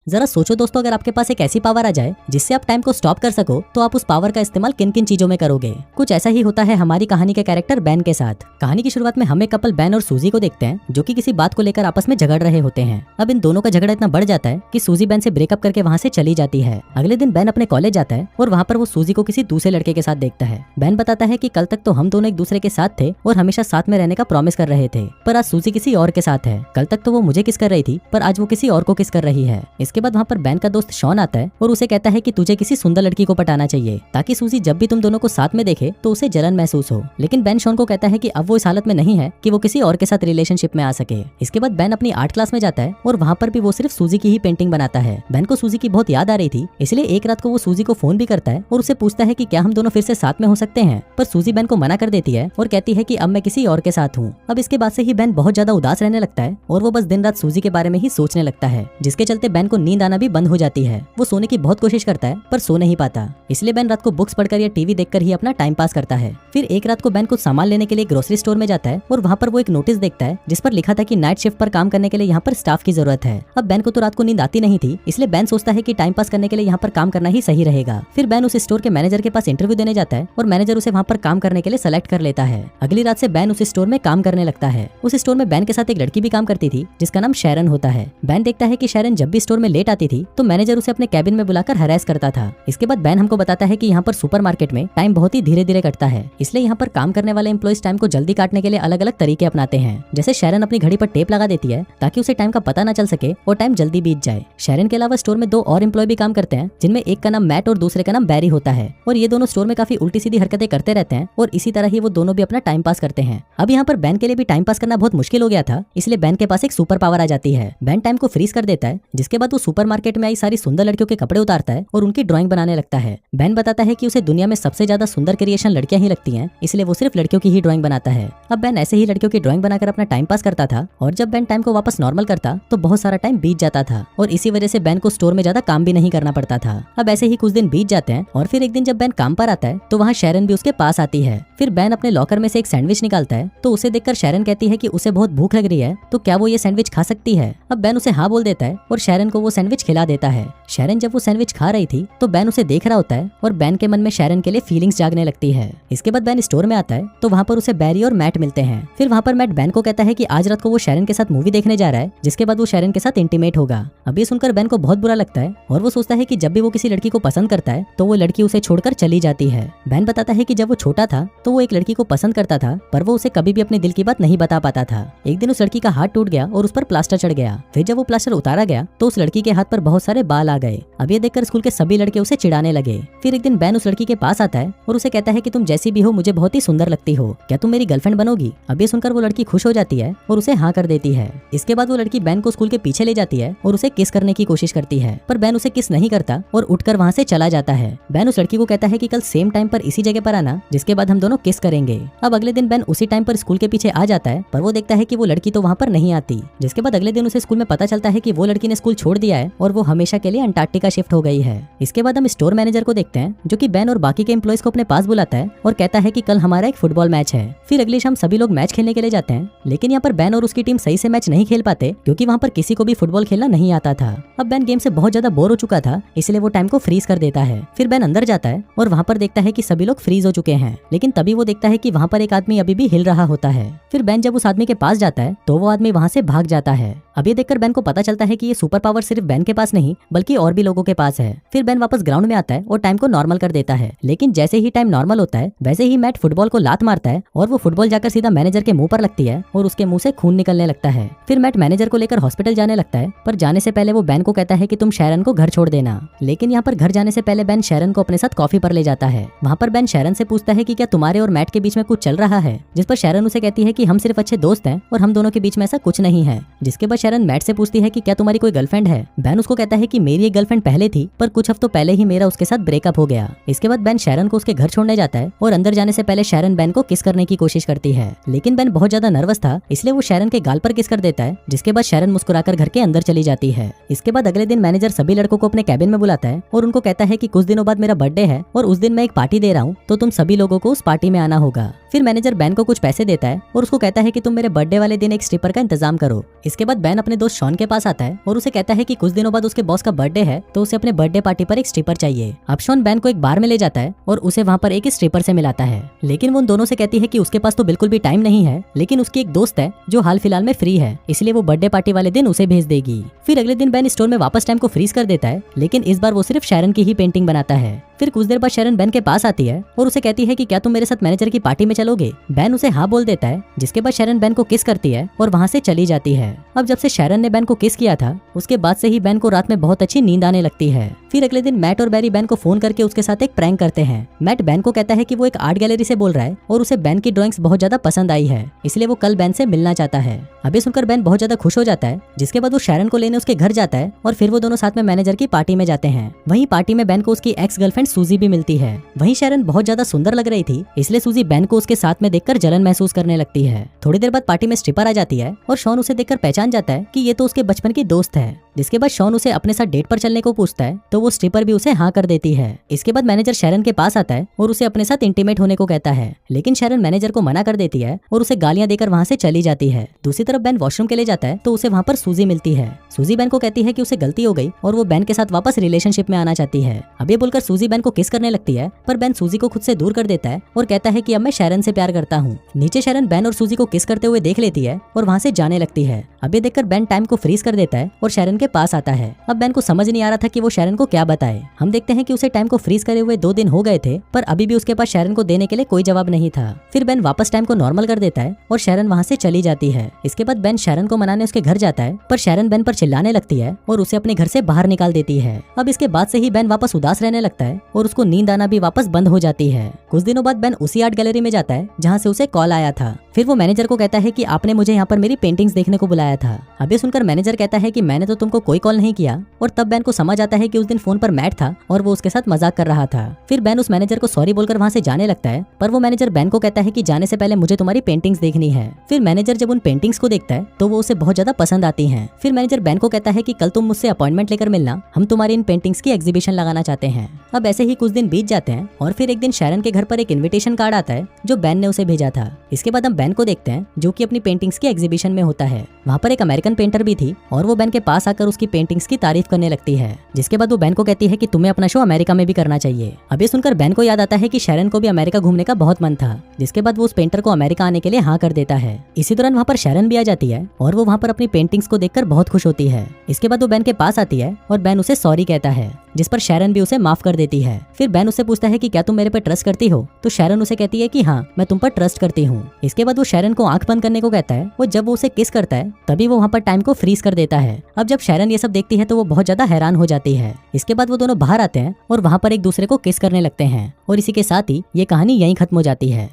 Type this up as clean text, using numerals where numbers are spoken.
जरा सोचो दोस्तों, अगर आपके पास एक ऐसी पावर आ जाए जिससे आप टाइम को स्टॉप कर सको, तो आप उस पावर का इस्तेमाल किन किन चीजों में करोगे। कुछ ऐसा ही होता है हमारी कहानी के कैरेक्टर बैन के साथ। कहानी की शुरुआत में हम एक कपल बैन और सूजी को देखते हैं, जो कि किसी बात को लेकर आपस में झगड़ रहे होते हैं। अब इन दोनों का झगड़ा इतना बढ़ जाता है कि सूजी बैन से ब्रेकअप करके वहाँ से चली जाती है। अगले दिन बैन अपने कॉलेज जाता है और वहाँ पर वो सूजी को किसी दूसरे लड़के के साथ देखता है। बैन बताता है कि कल तक तो हम दोनों एक दूसरे के साथ थे और हमेशा साथ में रहने का प्रॉमिस कर रहे थे, पर आज सूजी किसी और के साथ है। कल तक तो वो मुझे किस कर रही थी, पर आज वो किसी और को किस कर रही है। इसके बाद वहाँ पर बैन का दोस्त शॉन आता है और उसे कहता है कि तुझे किसी सुंदर लड़की को पटाना चाहिए, ताकि सूजी जब भी तुम दोनों को साथ में देखे तो उसे जलन महसूस हो। लेकिन बैन शॉन को कहता है कि अब वो इस हालत में नहीं है कि वो किसी और के साथ रिलेशनशिप में आ सके। इसके बाद बैन अपनी आर्ट क्लास में जाता है और वहाँ पर भी वो सिर्फ सूजी की ही पेंटिंग बनाता है। बैन को सूजी की बहुत याद आ रही थी, इसलिए एक रात को वो सूजी को फोन भी करता है और उसे पूछता है कि क्या हम दोनों फिर से साथ में हो सकते हैं। पर सूजी बैन को मना कर देती है और कहती है कि अब मैं किसी और के साथ हूँ। अब इसके बाद से ही बैन बहुत ज्यादा उदास रहने लगता है और वो बस दिन रात सूजी के बारे में ही सोचने लगता है, जिसके चलते बैन को नींद आना भी बंद हो जाती है। वो सोने की बहुत कोशिश करता है पर सो नहीं पाता, इसलिए बैन रात को बुक्स पढ़कर या टीवी देखकर ही अपना टाइम पास करता है। फिर एक रात को बैन कुछ सामान लेने के लिए ग्रोसरी स्टोर में जाता है और वहाँ पर वो एक नोटिस देखता है जिस पर लिखा था कि नाइट शिफ्ट पर काम करने के लिए यहाँ पर स्टाफ की जरूरत है। अब बैन को तो रात को नींद आती नहीं थी, इसलिए बैन सोचता है कि टाइम पास करने के लिए यहाँ पर काम करना ही सही रहेगा। फिर बैन उस स्टोर के मैनेजर के पास इंटरव्यू देने जाता है और मैनेजर उसे वहाँ पर काम करने के लिए सेलेक्ट कर लेता है। अगली रात से बैन उस स्टोर में काम करने लगता है। उस स्टोर में बैन के साथ एक लड़की भी काम करती थी जिसका नाम शैरन होता है। बैन देखता है कि शैरन जब भी स्टोर में लेट आती थी तो मैनेजर उसे अपने कैबिन में बुलाकर हरास करता था। इसके बाद बैन हमको बताता है कि यहाँ पर सुपरमार्केट में टाइम बहुत ही धीरे धीरे कटता है, इसलिए यहाँ पर काम करने वाले एम्प्लॉइज टाइम को जल्दी काटने के लिए अलग अलग तरीके अपनाते हैं। जैसे शैरन अपनी घड़ी पर टेप लगा देती है ताकि उसे टाइम का पता न चल सके और टाइम जल्दी बीत जाए। शैरन के अलावा स्टोर में दो और एम्प्लॉय भी काम करते हैं, जिनमें एक का नाम मैट और दूसरे का नाम बैरी होता है, और ये दोनों स्टोर में काफी उल्टी सीधी हरकतें करते रहते हैं और इसी तरह ही वो दोनों भी अपना टाइम पास करते हैं। अब यहाँ पर बैन के लिए भी टाइम पास करना बहुत मुश्किल हो गया था, इसलिए बैन के पास एक सुपर पावर आ जाती है। बैन टाइम को फ्रीज कर देता है, जिसके बाद वो सुपरमार्केट में आई सारी सुंदर लड़कियों के कपड़े उतारता है और उनकी ड्राइंग बनाने लगता है। बैन बताता है कि उसे दुनिया में सबसे ज्यादा सुंदर क्रिएशन लड़कियां ही लगती हैं, इसलिए वो सिर्फ लड़कियों की ही ड्राइंग बनाता है। अब बैन ऐसे ही लड़कियों की ड्राइंग बनाकर अपना टाइम पास करता था और जब बैन टाइम को वापस नॉर्मल करता तो बहुत सारा टाइम बीत जाता था और इसी वजह से बैन को स्टोर में ज्यादा काम भी नहीं करना पड़ता था। अब ऐसे ही कुछ दिन बीत जाते हैं और फिर एक दिन जब बैन काम पर आता है तो वहाँ शैरन भी उसके पास आती है। फिर बैन अपने लॉकर में से एक सैंडविच निकालता है तो उसे देखकर शैरन कहती है कि उसे बहुत भूख लग रही है, तो क्या वो ये सैंडविच खा सकती है। अब बैन उसे हाँ बोल देता है और शैरन को वो सैंडविच खिला देता है। शैरन जब वो सैंडविच खा रही थी तो बैन उसे देख रहा होता है और बैन के मन में शैरन के लिए फीलिंग्स जागने लगती है। इसके बाद बैन स्टोर में आता है तो वहाँ पर उसे बैरी और मैट मिलते हैं। फिर वहाँ पर मैट बैन को कहता है कि आज रात को वो शैरन के साथ मूवी देखने जा रहा है, जिसके बाद वो शैरन के साथ इंटीमेट होगा। अब ये सुनकर बैन को बहुत बुरा लगता है और वो सोचता है कि जब भी वो किसी लड़की को पसंद करता है तो वो लड़की उसे छोड़कर चली जाती है। बैन बताता है कि जब वो छोटा था तो वो एक लड़की को पसंद करता था, पर वो उसे कभी भी अपने दिल की बात नहीं बता पाता था। एक दिन उस लड़की का हाथ टूट गया और उस पर प्लास्टर चढ़ गया। फिर जब वो प्लास्टर उतारा गया तो उस लड़की के हाथ पर बहुत सारे बाल आ गए। अब ये देखकर स्कूल के सभी लड़के उसे चिढ़ाने लगे। फिर एक दिन बैन उस लड़की के पास आता है और उसे कहता है कि तुम जैसी भी हो मुझे बहुत ही सुंदर लगती हो, क्या तुम मेरी गर्लफ्रेंड बनोगी। अब ये सुनकर वो लड़की खुश हो जाती है और उसे हाँ कर देती है। इसके बाद वो लड़की बैन को स्कूल के पीछे ले जाती है और उसे किस करने की कोशिश करती है, पर बैन उसे किस नहीं करता और उठकर वहाँ से चला जाता है। बैन उस लड़की को कहता है कि कल सेम टाइम पर इसी जगह पर आना, जिसके बाद हम दोनों किस करेंगे। अब अगले दिन बैन उसी टाइम पर स्कूल के पीछे आ जाता है, पर वो देखता है कि वो लड़की तो वहाँ पर नहीं आती। जिसके बाद अगले दिन उसे स्कूल में पता चलता है कि वो लड़की ने स्कूल छोड़ दिया है और वो हमेशा के लिए अंटार्कटिका शिफ्ट हो गई है। इसके बाद हम स्टोर मैनेजर को देखते हैं, जो कि बैन और बाकी के एम्प्लॉइज को अपने पास बुलाता है और कहता है कि कल हमारा एक फुटबॉल मैच है। फिर अगली शाम सभी लोग मैच खेलने के लिए जाते हैं, लेकिन यहाँ पर बैन और उसकी टीम सही से मैच नहीं खेल पाते क्योंकि वहाँ पर किसी को भी फुटबॉल खेलना नहीं आता था। अब बैन गेम से बहुत ज्यादा बोर हो चुका था, इसलिए वो टाइम को फ्रीज कर देता है। फिर बैन अंदर जाता है और वहाँ पर देखता है कि सभी लोग फ्रीज हो चुके हैं, लेकिन तभी वो देखता है कि वहाँ पर एक आदमी अभी भी हिल रहा होता है। फिर बैन जब उस आदमी के पास जाता है तो वो आदमी वहाँ से भाग जाता है। अब ये देखकर बैन को पता चलता है कि ये सुपर पावर सिर्फ बैन के पास नहीं बल्कि और भी लोगों के पास है। फिर बैन वापस ग्राउंड में आता है और टाइम को नॉर्मल कर देता है, लेकिन जैसे ही टाइम नॉर्मल होता है वैसे ही मैट फुटबॉल को लात मारता है और वो फुटबॉल जाकर सीधा मैनेजर के मुंह पर लगती है और उसके मुंह से खून निकलने लगता है। फिर मैट मैनेजर को लेकर हॉस्पिटल जाने लगता है, पर जाने से पहले वो बैन को कहता है कि तुम शैरन को घर छोड़ देना। लेकिन यहाँ पर घर जाने से पहले बैन शैरन को अपने साथ कॉफी पर ले जाता है। वहाँ पर बैन शैरन से पूछता है कि क्या तुम्हारे और मैट के बीच में कुछ चल रहा है, जिस पर शैरन उसे कहती है कि हम सिर्फ अच्छे दोस्त हैं और हम दोनों के बीच में ऐसा कुछ नहीं है। जिसके बाद शैरन मैट से पूछती है कि क्या तुम्हारी कोई गर्लफ्रेंड है। बैन उसको कहता है कि मेरी एक गर्लफ्रेंड पहले थी, पर कुछ हफ्तों पहले ही मेरा उसके साथ ब्रेकअप हो गया। इसके बाद बैन शैरन को उसके घर छोड़ने जाता है और अंदर जाने से पहले शैरन बैन को किस करने की कोशिश करती है, लेकिन बैन बहुत ज्यादा नर्वस था, इसलिए वो शैरन के गाल पर किस कर देता है, जिसके बाद शैरन मुस्कुराकर घर के अंदर चली जाती है। इसके बाद अगले दिन मैनेजर सभी लड़कों को अपने कैबिन में बुलाता है और उनको कहता है कि कुछ दिनों बाद मेरा बर्थडे है और उस दिन मैं एक पार्टी दे रहा हूँ, तो तुम सभी लोगों को उस पार्टी में आना होगा। फिर मैनेजर बैन को कुछ पैसे देता है और उसको कहता है कि तुम मेरे बर्थडे वाले दिन एक स्ट्रिपर का इंतजाम करो। इसके बाद बैन अपने दोस्त शॉन के पास आता है और उसे कहता है कि कुछ दिनों बाद उसके बॉस का बर्थडे है तो उसे अपने बर्थडे पार्टी पर एक स्ट्रिपर चाहिए। अब शॉन बैन को एक बार में ले जाता है और उसे वहाँ पर एक स्ट्रिपर से मिलाता है, लेकिन वो उन दोनों से कहती है कि उसके पास तो बिल्कुल भी टाइम नहीं है, लेकिन उसकी एक दोस्त है जो हाल फिलहाल में फ्री है, इसलिए वो बर्थडे पार्टी वाले दिन उसे भेज देगी। फिर अगले दिन बैन स्टोर में वापस टाइम को फ्रीज कर देता है, लेकिन इस बार वो सिर्फ शैरन की ही पेंटिंग बनाता है। फिर कुछ देर बाद शैरन बैन के पास आती है और उसे कहती है कि क्या तुम मेरे साथ मैनेजर की पार्टी में चलोगे। बैन उसे हाँ बोल देता है, जिसके बाद शैरन बैन को किस करती है और वहाँ से चली जाती है। अब जब से शैरन ने बैन को किस किया था उसके बाद से ही बैन को रात में बहुत अच्छी नींद आने लगती है। फिर अगले दिन मैट और बैरी बैन को फोन करके उसके साथ एक प्रैंक करते हैं। मैट बैन को कहता है कि वो एक आर्ट गैलरी से बोल रहा है और उसे बैन की ड्राइंग्स बहुत ज्यादा पसंद आई है, इसलिए वो कल बैन से मिलना चाहता है। अब ये सुनकर बैन बहुत ज्यादा खुश हो जाता है, जिसके बाद वो शैरन को लेने उसके घर जाता है और फिर वो दोनों साथ में मैनेजर की पार्टी में जाते हैं। वहीं पार्टी में बैन को उसकी एक्स गर्लफ्रेंड सूजी भी मिलती है। वहीं शैरन बहुत ज्यादा सुंदर लग रही थी, इसलिए सूजी बैन को उसके साथ में देखकर जलन महसूस करने लगती है। थोड़ी देर बाद पार्टी में स्ट्रिपर आ जाती है और शॉन उसे देखकर पहचान जाता है कि ये तो उसके बचपन की दोस्त है। जिसके बाद शॉन उसे अपने साथ डेट पर चलने को पूछता है तो वो स्ट्रिपर भी उसे हाँ कर देती है। इसके बाद मैनेजर शैरन के पास आता है और उसे अपने साथ इंटीमेट होने को कहता है, लेकिन शैरन मैनेजर को मना कर देती है और उसे गालियां देकर वहाँ से चली जाती है। दूसरी तरफ बैन वॉशरूम के लिए जाता है तो उसे वहाँ पर सूजी मिलती है। सूजी बैन को कहती है कि उसे गलती हो गई और वो बैन के साथ वापस रिलेशनशिप में आना चाहती है। अब ये बोलकर सूजी बैन को किस करने लगती है, पर बैन सूजी को खुद से दूर कर देता है और कहता है कि अब मैं शैरन से प्यार करता हूँ। नीचे शैरन बैन और सूजी को किस करते हुए देख लेती है और वहाँ से जाने लगती है। अब ये देखकर बैन टाइम को फ्रीज कर देता है और शैरन के पास आता है। अब बैन को समझ नहीं आ रहा था कि वो शैरन को क्या बताए। हम देखते हैं कि उसे टाइम को फ्रीज करे हुए 2 दिन हो गए थे, पर अभी भी उसके पास शैरन को देने के लिए कोई जवाब नहीं था। फिर बैन वापस टाइम को नॉर्मल कर देता है और शैरन वहाँ से चली जाती है। इसके बाद बैन शैरन को मनाने उसके घर जाता है, पर शैरन बैन पर चिल्लाने लगती है और उसे अपने घर से बाहर निकाल देती है। अब इसके बाद से ही बैन वापस उदास रहने लगता है और उसको नींद आना भी वापस बंद हो जाती है। कुछ दिनों बाद बैन उसी आर्ट गैलरी में जाता है जहाँ से उसे कॉल आया था। फिर वो मैनेजर को कहता है कि आपने मुझे यहाँ पर मेरी पेंटिंग्स देखने को बुलाया था। अब ये सुनकर मैनेजर कहता है कि मैंने तो तुमको कोई कॉल नहीं किया, और तब बैन को समझ आता है कि उस दिन फोन पर मैट था और वो उसके साथ मजाक कर रहा था। फिर बैन उस मैनेजर को सॉरी बोलकर वहाँ से जाने लगता है, पर वो मैनेजर बैन को कहता है कि जाने से पहले मुझे तुम्हारी पेंटिंग्स देखनी है। फिर मैनेजर जब उन पेंटिंग्स को देखता है तो वो उसे बहुत ज्यादा पसंद आती हैं। फिर मैनेजर बैन को कहता है कि कल तुम मुझसे अपॉइंटमेंट लेकर मिलना, हम तुम्हारी इन पेंटिंग्स की एग्जीबिशन लगाना चाहते हैं। अब ऐसे ही कुछ दिन बीत जाते हैं और फिर एक दिन शैरन के घर पर एक इन्विटेशन कार्ड आता है जो बैन ने उसे भेजा था। इसके बाद हम बैन को देखते हैं जो कि अपनी पेंटिंग्स की एग्जीबिशन में होता है। वहाँ पर एक अमेरिकन पेंटर भी थी और वो बैन के पास आकर उसकी पेंटिंग्स की तारीफ करने लगती है। जिसके बाद वो बैन को कहती है कि तुम्हें अपना शो अमेरिका में भी करना चाहिए। अब ये सुनकर बैन को याद आता है कि शैरन को भी अमेरिका घूमने का बहुत मन था। जिसके बाद वो उस पेंटर को अमेरिका आने के लिए हाँ कर देता है। इसी दौरान वहाँ पर शैरन भी आ जाती है और वो वहाँ पर अपनी पेंटिंग्स को देखकर बहुत खुश होती है। इसके बाद वो बैन के पास आती है और बैन उसे सॉरी कहता है, जिस पर शैरन भी उसे माफ कर देती है। फिर बैन उससे पूछता है कि क्या तुम मेरे पर ट्रस्ट करती हो, तो शैरन उसे कहती है कि हाँ, मैं तुम पर ट्रस्ट करती हूँ। इसके बाद वो शैरन को आंख बंद करने को कहता है। वो जब वो उसे किस करता है तभी वो वहाँ पर टाइम को फ्रीज कर देता है। अब जब शैरन ये सब देखती है तो वो बहुत ज्यादा हैरान हो जाती है। इसके बाद वो दोनों बाहर आते हैं और वहाँ पर एक दूसरे को किस करने लगते हैं और इसी के साथ ही ये कहानी यहीं खत्म हो जाती है।